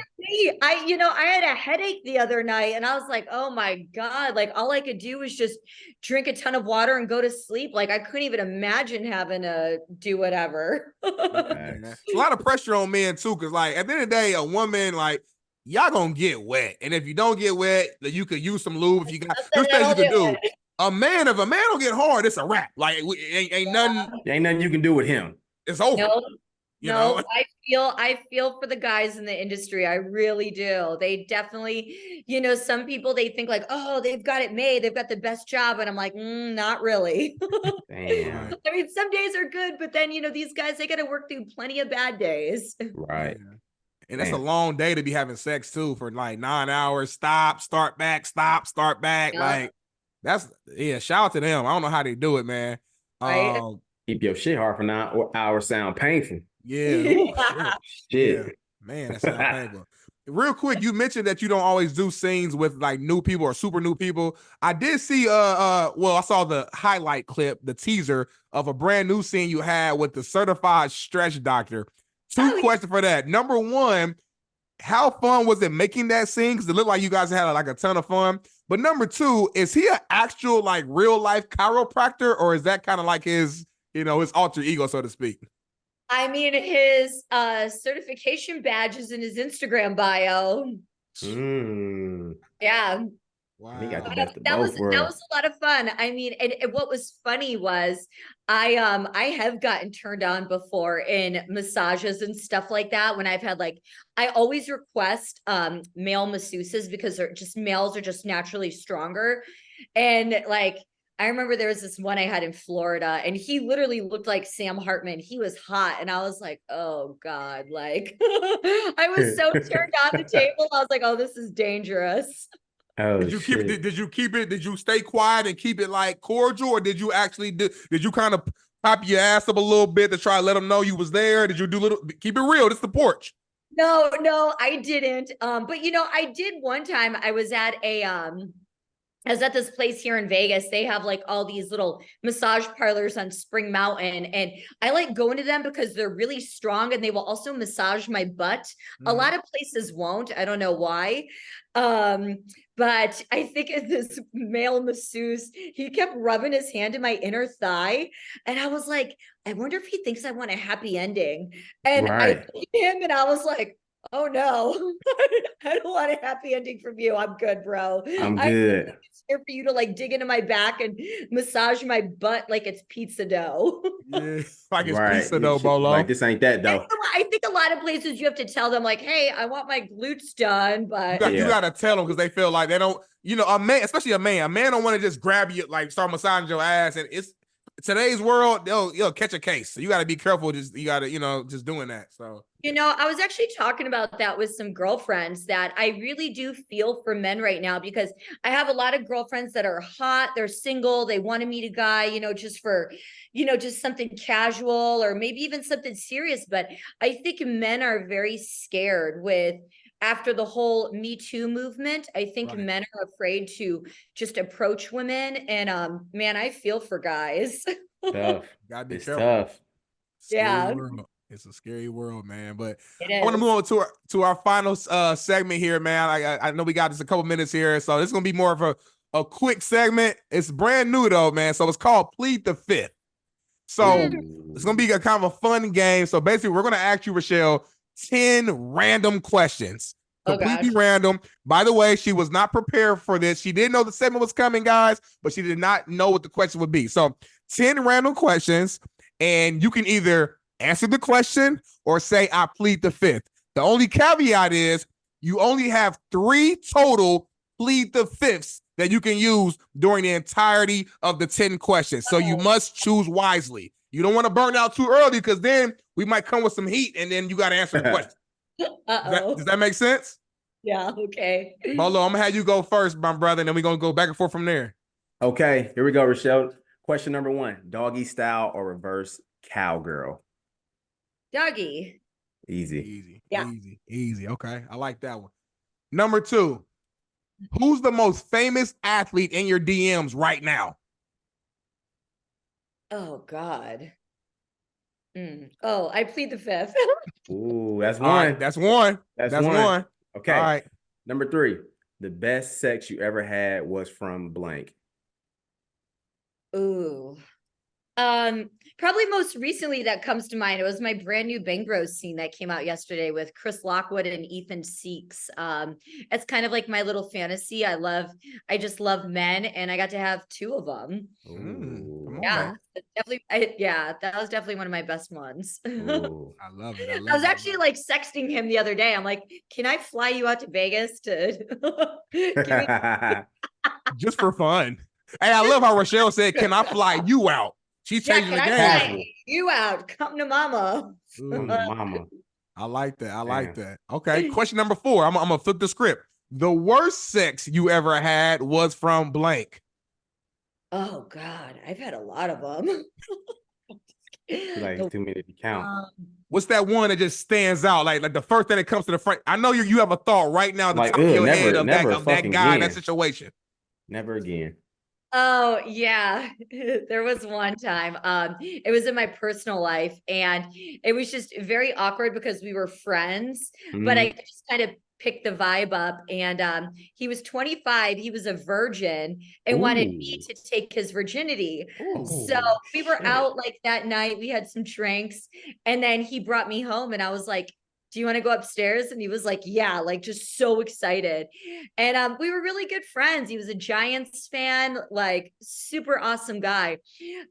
I had a headache the other night, and I was like, oh my God, like all I could do was just drink a ton of water and go to sleep. Like I couldn't even imagine having to do whatever. It's a lot of pressure on men too, because like at the end of the day, a woman, like, y'all gonna get wet, and if you don't get wet, you could use some lube. If you got, there's things you can do. If a man don't get hard, it's a wrap. Like ain't nothing. Ain't nothing you can do with him. It's over. You know? I feel for the guys in the industry. I really do. They definitely, some people, they think like, oh, they've got it made. They've got the best job. And I'm like, not really. Damn. I mean, some days are good, but then, these guys, they got to work through plenty of bad days. Right. Yeah. And that's a long day to be having sex too for like 9 hours. Stop, start back, stop, start back. Yeah. Like shout out to them. I don't know how they do it, man. Right? Keep your shit hard for 9 hours sound painful. Yeah. Ooh, shit. Yeah. Man, that sounds painful. Real quick, you mentioned that you don't always do scenes with like new people or super new people. I did see I saw the highlight clip, the teaser of a brand new scene you had with the certified stretch doctor. Two questions for that. Number one, how fun was it making that scene? Because it looked like you guys had like a ton of fun. But number two, is he an actual like real life chiropractor, or is that kind of like his alter ego, so to speak? I mean, his certification badge is in his Instagram bio. Yeah. Wow. He got the that best of both worlds. That was a lot of fun. I mean, and what was funny was I have gotten turned on before in massages and stuff like that. When I've had I always request male masseuses because males are just naturally stronger. And I remember there was this one I had in Florida and he literally looked like Sam Hartman. He was hot. And I was like, oh God, I was so turned on the table. I was like, oh, this is dangerous. Oh, did you keep it? Did you stay quiet and keep it like cordial, or did you actually did you kind of pop your ass up a little bit to try to let them know you was there? Did you keep it real? This is the porch. No, I didn't. But I did one time. I was at this place here in Vegas. They have all these little massage parlors on Spring Mountain. And I like going to them because they're really strong and they will also massage my butt. Mm-hmm. A lot of places won't. I don't know why. But I think this male masseuse, he kept rubbing his hand in my inner thigh. And I was like, I wonder if he thinks I want a happy ending. And I looked at him and I was like, oh no, I don't want a happy ending from you. I'm good, bro. I'm good. I'm here for you to dig into my back and massage my butt like it's pizza dough. Yeah, like it's pizza dough, Bolo. Like this ain't that though. I think a lot of places you have to tell them hey, I want my glutes done, but you gotta tell them because they feel like they don't, a man, especially a man don't want to just grab you, start massaging your ass. And it's today's world, they'll catch a case. So you got to be careful. You got to, just doing that. So, I was actually talking about that with some girlfriends that I really do feel for men right now because I have a lot of girlfriends that are hot. They're single. They want to meet a guy, just for, just something casual or maybe even something serious. But I think men are very scared after the whole Me Too movement. I think men are afraid to just approach women. And man, I feel for guys. Tough. Gotta be it's careful. Tough. Yeah. It's a scary world, man. But I want to move on to our final segment here, man. I know we got just a couple minutes here, so this is gonna be more of a quick segment. It's brand new though, man. So it's called Plead the Fif. So it's gonna be a kind of a fun game. So basically, we're gonna ask you, Richelle, 10 random questions. Completely random. By the way, she was not prepared for this. She didn't know the segment was coming, guys, but she did not know what the question would be. So 10 random questions, and you can either answer the question or say, I plead the fifth. The only caveat is you only have 3 total plead the fifths that you can use during the entirety of the 10 questions. So you must choose wisely. You don't want to burn out too early because then we might come with some heat and then you got to answer the question. Does that make sense? Yeah, okay. Bolo, I'm going to have you go first, my brother, and then we're going to go back and forth from there. Okay, here we go, Richelle. Question number 1, doggy style or reverse cowgirl? Doggy. Easy. Yeah. Easy. Okay, I like that one. Number 2, who's the most famous athlete in your DMs right now? Oh, God. Oh, I plead the fifth. Ooh, that's one. Right, that's one. That's one. Okay. All right. Number 3, the best sex you ever had was from blank. Ooh. Probably most recently that comes to mind. It was my brand new Bang Bros scene that came out yesterday with Chris Lockwood and Ethan Seeks. It's kind of like my little fantasy. I just love men, and I got to have 2 of them. Come Yeah, definitely. That was definitely one of my best ones. Ooh. I love it. I love I was it. actually like sexting him the other day. I'm like, can I fly you out to Vegas to give me Just for fun. Hey, I love how Richelle said, "Can I fly you out?" She's changing can the I game. fly Casual. you out? Come to mama. Come to mama. I like that. I like Damn. that. Okay. Question number 4. I'm gonna flip the script. The worst sex you ever had was from blank. Oh God, I've had a lot of them. Like it's too many to count. What's that one that just stands out? Like the first thing that comes to the front. I know you have a thought right now at the Like, top of your never, head of never that fucking guy in that again. situation. Never again. Oh yeah, there was one time. It was in my personal life, and it was just very awkward because we were friends, but I just kind of picked the vibe up. And he was 25, he was a virgin, and wanted me to take his virginity. So we were out like that night. We had some drinks, and then he brought me home, and I was like, do you want to go upstairs? And he was like, yeah, like just so excited. And we were really good friends. He was a Giants fan, like super awesome guy.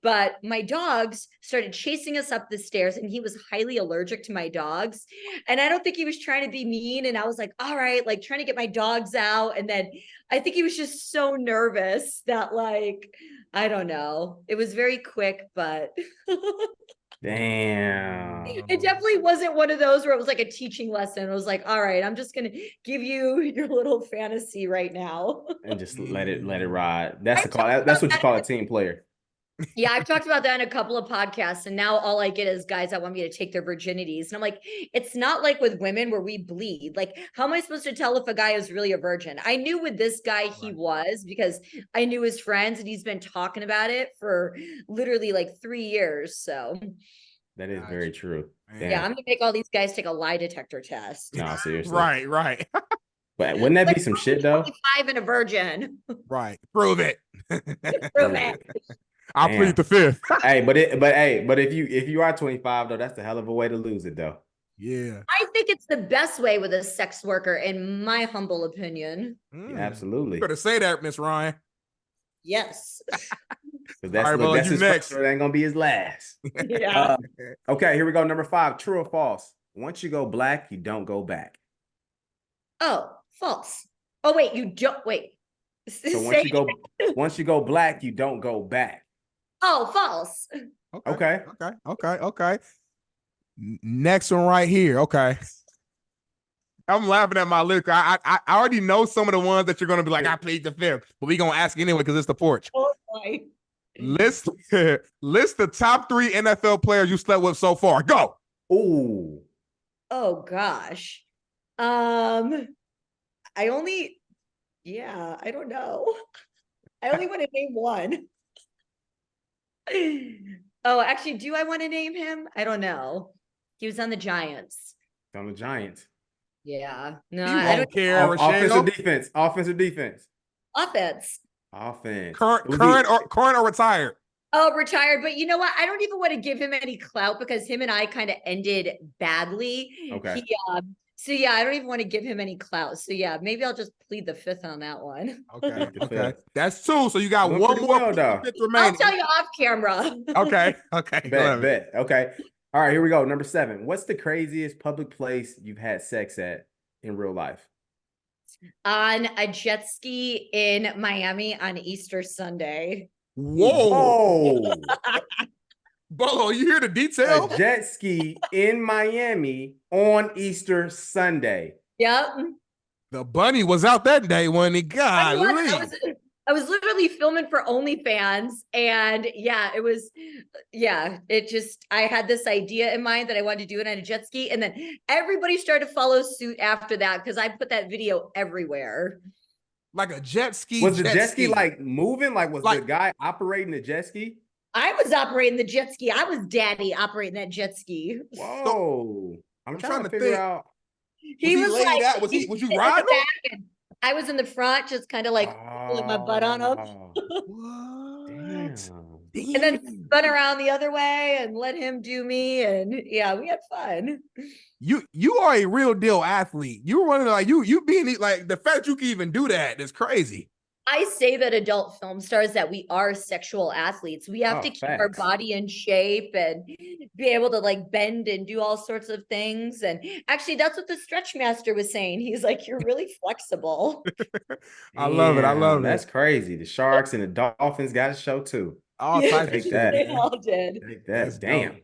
But my dogs started chasing us up the stairs, and he was highly allergic to my dogs. And I don't think he was trying to be mean. And I was like, all right, like trying to get my dogs out. And then I think he was just so nervous that, like, I don't know. It was very quick, but Damn. it definitely wasn't one of those where it was like a teaching lesson. It was like, all right, I'm just gonna give you your little fantasy right now. And just let it ride. That's that's what you call a team player. Yeah, I've talked about that in a couple of podcasts, and now all I get is guys that want me to take their virginities. And I'm like, it's not like with women where we bleed. Like, how am I supposed to tell if a guy is really a virgin? I knew with this guy he was, because I knew his friends, and he's been talking about it for literally like 3 years. So that is very true. Damn. Yeah, I'm gonna make all these guys take a lie detector test. No, seriously. Right. But wouldn't that be some shit though? 25 and a virgin. Right. Prove it. Prove it. I'll plead the fifth. Hey, but if you are 25 though, that's a hell of a way to lose it though. Yeah. I think it's the best way with a sex worker, in my humble opinion. Yeah, absolutely. You better say that, Miss Ryan. Yes. That's, All right, that's his next. first, it ain't gonna be his last. Yeah. Okay, here we go. Number 5, true or false? Once you go black, you don't go back. Oh, false. Oh, wait, you don't wait. So once you go black, you don't go back. Oh, false. Okay. Next one right here. Okay. I'm laughing at my lyric. I already know some of the ones that you're gonna be like, I plead the fifth, but we gonna ask anyway because it's the porch. Oh boy. List the top 3 NFL players you slept with so far. Go. Ooh. Oh gosh. I don't know. I only want to name one. Oh, actually, do I want to name him? I don't know. He was on the Giants. On the Giants. Yeah. No, I don't care. Offensive defense. Offensive defense. Offense. Offense. Current or retired? Oh, retired. But you know what? I don't even want to give him any clout because him and I kind of ended badly. Okay. So yeah, I don't even want to give him any clout. So yeah, maybe I'll just plead the fifth on that one. Okay. That's 2. So you got Doing one more remaining. I'll tell you off camera. Okay. Bet. Okay. All right, here we go. Number 7. What's the craziest public place you've had sex at in real life? On a jet ski in Miami on Easter Sunday. Whoa. Bolo, you hear the detail? A jet ski in Miami on Easter Sunday. Yep. The bunny was out that day when he got. I was literally filming for OnlyFans, and I had this idea in mind that I wanted to do it on a jet ski, and then everybody started to follow suit after that because I put that video everywhere. Like a jet ski. Was the jet ski like moving? Like was the guy operating the jet ski? I was operating the jet ski. I was daddy operating that jet ski. Whoa. I'm trying to figure out. He was like that. Was you riding? I was in the front, just kind of like pulling my butt on him. Damn. And then spun around the other way and let him do me. And yeah, we had fun. You are a real deal athlete. You were running like you being like the fact you can even do that is crazy. I say that adult film stars that we are sexual athletes. We have to keep our Facts. body in shape and be able to like bend and do all sorts of things. And actually, that's what the stretch master was saying. He's like, you're really flexible. I love it. I love it. That's crazy. The Sharks and the Dolphins got a show too. All Yeah, types of Take shit. that. they Man. all did. Take that. Let's Damn.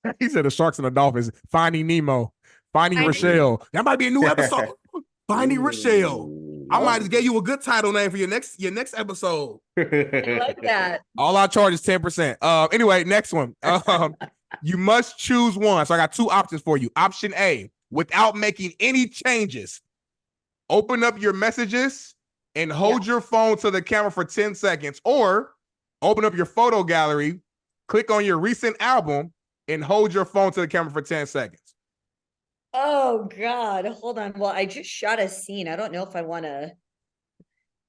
go. He said the Sharks and the Dolphins. Finding Nemo. Finding Finding- Richelle. That might be a new episode. Finding Richelle. I might just get give you a good title name for your next episode. I like that. All I charge is 10%. Anyway, next one. You must choose one. So I got two options for you. Option A, without making any changes, open up your messages and hold your phone to the camera for 10 seconds, or open up your photo gallery, click on your recent album, and hold your phone to the camera for 10 seconds. Oh God. Hold on. Well, I just shot a scene. I don't know if I want to.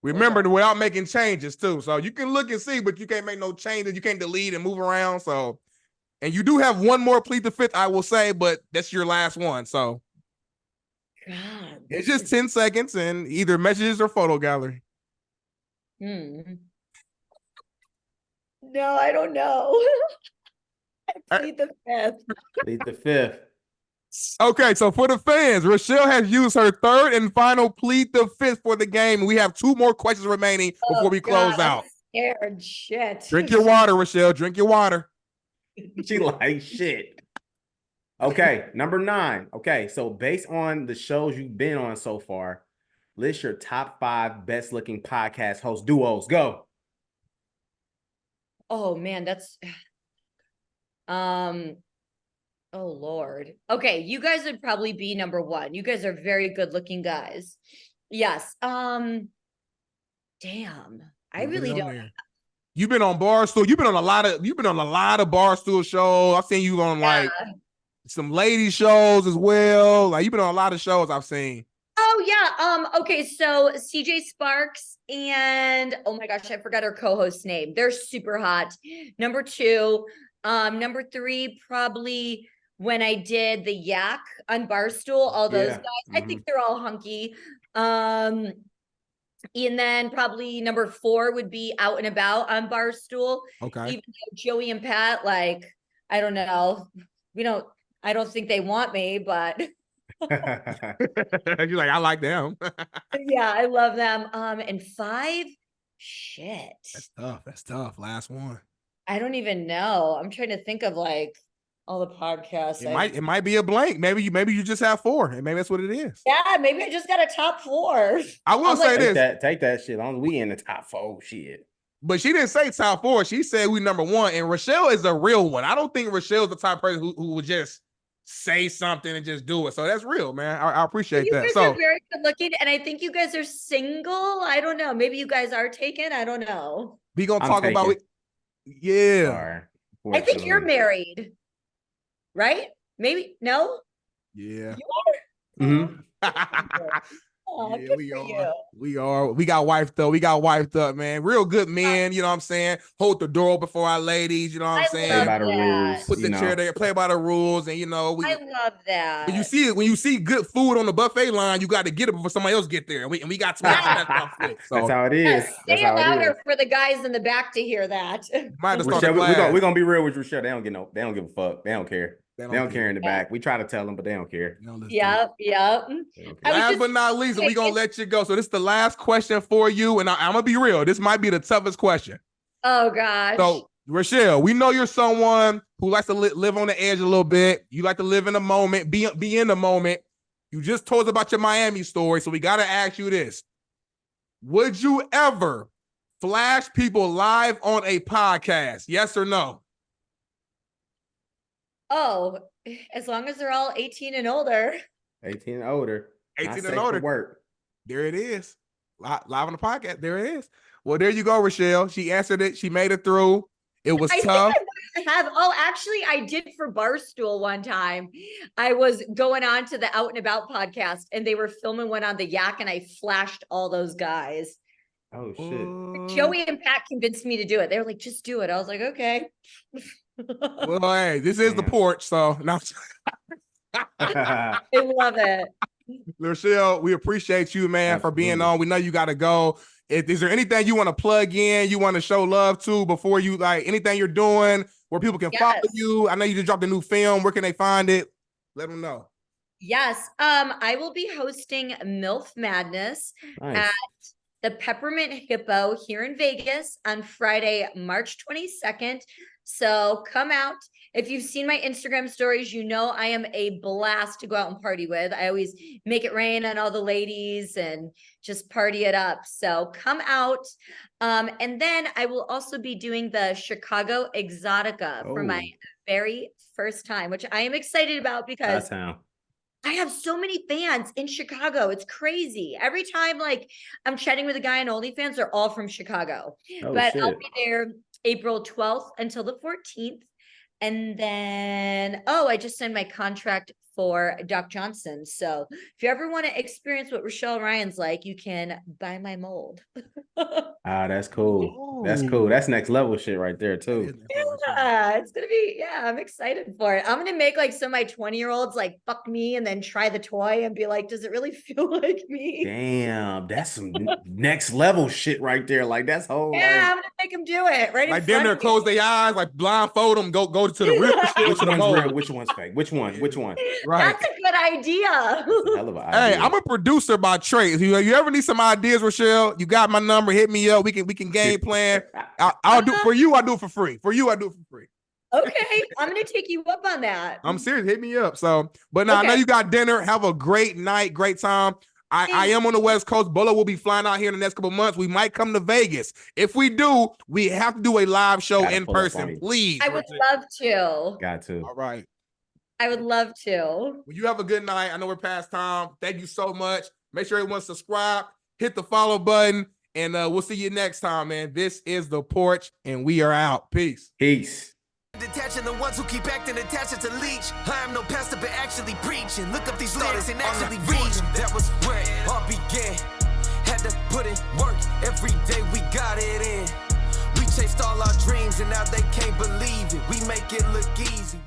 Remember, without making changes too. So you can look and see, but you can't make no changes. You can't delete and move around. So, and you do have one more Plead the Fifth, I will say, but that's your last one. So God. it's just 10 seconds and either messages or photo gallery. No, I don't know. I plead the fifth. Plead the Fifth. Okay, so for the fans, Richelle has used her third and final Plead the Fifth for the game. We have two more questions remaining before we close God, out. I'm scared. Shit. Drink your water, Richelle. Drink your water. She like shit. Okay, number 9. Okay, so based on the shows you've been on so far, list your top 5 best looking podcast host duos. Go. Oh man, that's oh Lord. Okay, you guys would probably be number 1. You guys are very good looking guys. Yes. Damn. I really don't. You've been on Barstool. You've been on a lot of Barstool shows. I've seen you on like some lady shows as well. Like you've been on a lot of shows I've seen. Oh yeah. Okay, so CJ Sparks and oh my gosh, I forgot her co-host's name. They're super hot. Number 2. Number 3, probably when I did the Yak on Barstool, all those guys. I think they're all hunky. And then probably number 4 would be Out and About on Barstool. Okay. Even though Joey and Pat, like, I don't know. I don't think they want me, but you're like, I like them. yeah, I love them. And 5, shit. That's tough. Last one. I don't even know. I'm trying to think of like all the podcasts. It might be a blank. Maybe you just have 4, and maybe that's what it is. Yeah, maybe I just got a top 4. I will say this. Take that shit. As long as we in the top 4, shit. But she didn't say top 4. She said we number 1. And Richelle is a real one. I don't think Rochelle's the type of person who would just say something and just do it. So that's real, man. I appreciate that. You guys are very good looking, and I think you guys are single. I don't know. Maybe you guys are taken. I don't know. We gonna talk about it. Yeah. Sorry. I think you're married, right? Maybe no. Yeah. You are. Mm-hmm. Oh, Yeah, good we for are. you. We are. We got wifed up, man. Real good men, you know what I'm saying? Hold the door open for our ladies, you know what I'm saying? Play by the rules. Put the chair there, play by the rules, and I love that. when you see good food on the buffet line, you got to get it before somebody else get there. And we got to make that stuff quick. So That's how it is. Yes, That's say how it it is. louder for the guys in the back to hear that. might have started Rochelle, we're gonna be real with Rochelle. They don't give a fuck. They don't care. They don't care in the Yeah. back. We try to tell them, but they don't care. Yep. Last but not least, we're gonna let you go. So this is the last question for you, and I'm gonna be real. This might be the toughest question. Oh gosh. So Richelle, we know you're someone who likes to live on the edge a little bit. You like to live in the moment, be in the moment. You just told us about your Miami story, so we gotta ask you this: would you ever flash people live on a podcast? Yes or no? Oh, as long as they're all 18 and older. 18 and older. 18 and older. Work. There it is. Live on the podcast. There it is. Well, there you go, Richelle. She answered it. She made it through. It was tough. Actually, I did for Barstool one time. I was going on to the Out and About podcast, and they were filming one on the Yak, and I flashed all those guys. Oh shit. Joey and Pat convinced me to do it. They were like, just do it. I was like, okay. Well, hey, this is the porch, so now I love it. Richelle, we appreciate you, man, for being on. We know you got to go. Is there anything you want to plug in, you want to show love to before you, like, anything you're doing where people can follow you? I know you just dropped a new film. Where can they find it? Let them know. Yes. I will be hosting MILF Madness at the Peppermint Hippo here in Vegas on Friday, March 22nd. So come out. If you've seen my Instagram stories, you know I am a blast to go out and party with. I always make it rain on all the ladies and just party it up. So come out. And then I will also be doing the Chicago Exotica for my very first time, which I am excited about because I have so many fans in Chicago. It's crazy. Every time, like, I'm chatting with a guy on OnlyFans, they're all from Chicago. But I'll be there April 12th until the 14th. And then, I just signed my contract for Doc Johnson. So if you ever want to experience what Richelle Ryan's like, you can buy my mold. That's cool. That's cool. That's next level shit right there too. Yeah, it's gonna be, I'm excited for it. I'm gonna make like some of my 20-year-olds like fuck me and then try the toy and be like, does it really feel like me? Damn, that's some next level shit right there. Like that's whole. Yeah, I'm gonna make them do it right. Like them there, close their eyes, like blindfold them, go to the real shit. Which one's real? Which one's fake? Which one? Right. That's a good idea. Hell of an idea. Hey, I'm a producer by trade. If you ever need some ideas, Richelle, you got my number. Hit me up. We can game plan. I'll do for you. I do it for free. For you, I do it for free. Okay, I'm gonna take you up on that. I'm serious. Hit me up. So, but now I know you got dinner. Have a great night, great time. I am on the West Coast. Bolo will be flying out here in the next couple of months. We might come to Vegas. If we do, we have to do a live show in person, please. I would love to. Got to. All right. I would love to. Well, you have a good night. I know we're past time. Thank you so much. Make sure everyone subscribe, hit the follow button, and we'll see you next time, man. This is The Porch, and we are out. Peace. Peace. Detaching the ones who keep acting attached to leech. I am no pastor, but actually preaching. Look up these letters and actually read them. That was where it all began. Had to put in work every day. We got it in. We chased all our dreams, and now they can't believe it. We make it look easy.